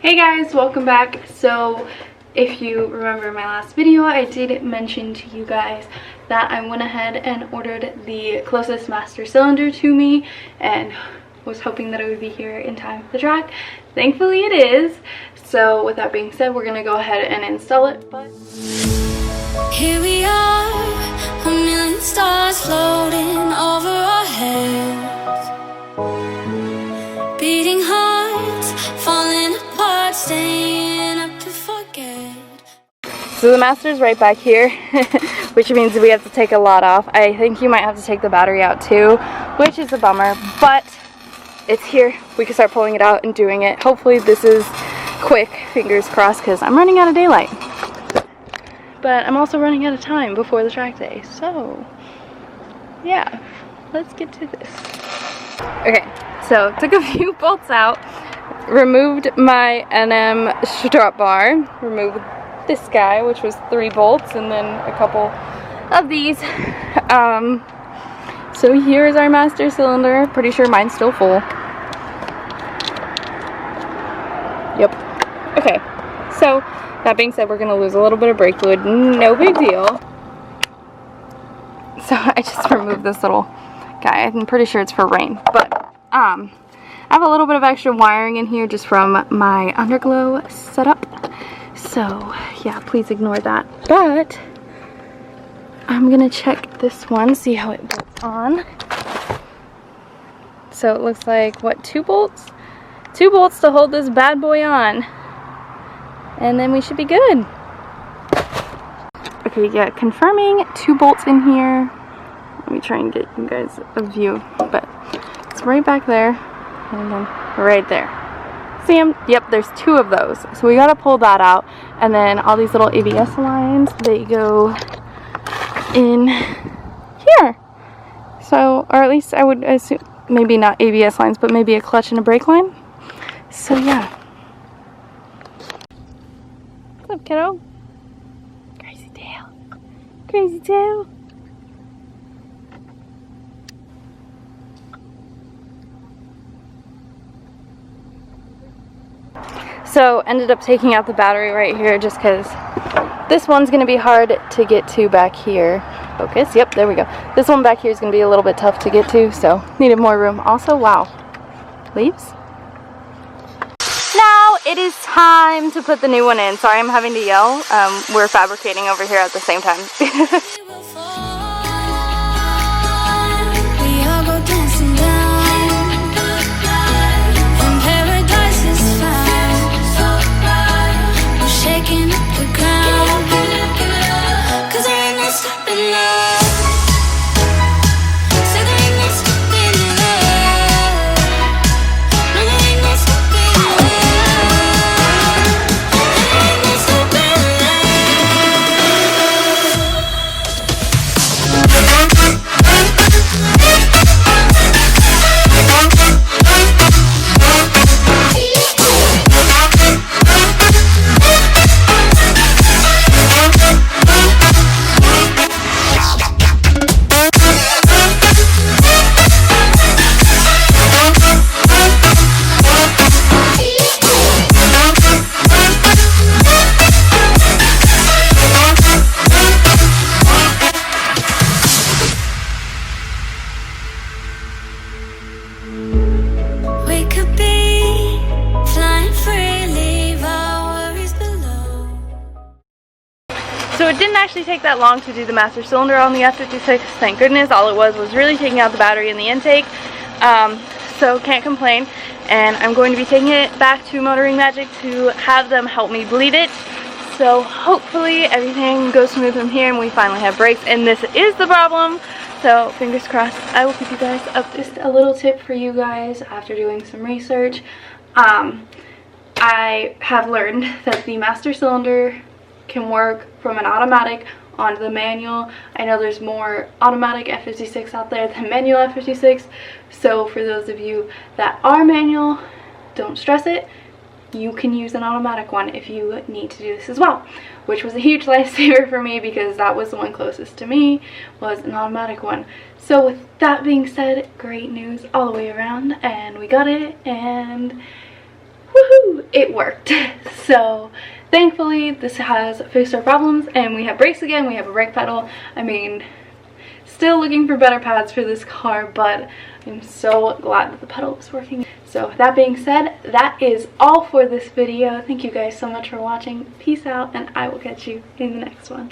Hey guys, welcome back. So if you remember my last video, I did mention to you guys that I went ahead and ordered the closest master cylinder to me and was hoping that it would be here in time for the track. Thankfully it is. So with that being said, we're gonna go ahead and install it. But here we are, a million stars floating over our heads, beating hearts, falling apart, staying up to forget. So the master's right back here, which means we have to take a lot off. I think you might have to take the battery out too, which is a bummer, but it's here. We can start pulling it out and doing it. Hopefully this is quick, fingers crossed, because I'm running out of daylight. But I'm also running out of time before the track day, so yeah, let's get to this. Okay, so took a few bolts out, removed my NM strut bar, removed this guy, which was 3 bolts, and then a couple of these. So here's our master cylinder. Pretty sure mine's still full. Yep. Okay, so that being said, we're gonna lose a little bit of brake fluid. No big deal. So I just removed this little guy. I'm pretty sure it's for rain, but I have a little bit of extra wiring in here just from my underglow setup. So yeah, please ignore that. But I'm gonna check this one, see how it bolts on. So it looks like, what, 2 bolts? 2 bolts to hold this bad boy on. And then we should be good. Okay, yeah, confirming 2 bolts in here. Let me try and get you guys a view, but it's right back there and then right there. See them? Yep, there's 2 of those. So we gotta pull that out, and then all these little ABS lines, they go in here. So, or at least I would assume, maybe not ABS lines, but maybe a clutch and a brake line. So yeah. What's up, kiddo? Crazy tail. Crazy tail. So ended up taking out the battery right here just because this one's going to be hard to get to back here. Focus. Yep, there we go. This one back here is going to be a little bit tough to get to, so needed more room. Also, wow. Leaves? Now it is time to put the new one in. Sorry I'm having to yell. We're fabricating over here at the same time. So it didn't actually take that long to do the master cylinder on the F56, thank goodness. All it was really taking out the battery and the intake, so can't complain. And I'm going to be taking it back to Motoring Magic to have them help me bleed it. So hopefully everything goes smooth from here and we finally have brakes, and this is the problem. So fingers crossed. I will keep you guys up. Just a little tip for you guys after doing some research. I have learned that the master cylinder can work from an automatic onto the manual. I know there's more automatic F56 out there than manual F56, so for those of you that are manual, don't stress it. You can use an automatic one if you need to do this as well, which was a huge lifesaver for me because that was the one closest to me, was an automatic one. So with that being said, great news all the way around, and we got it, and woohoo, it worked. So thankfully this has fixed our problems and we have brakes again, we have a brake pedal. I mean, still looking for better pads for this car, but I'm so glad that the pedal was working. So that being said, that is all for this video. Thank you guys so much for watching. Peace out, and I will catch you in the next one.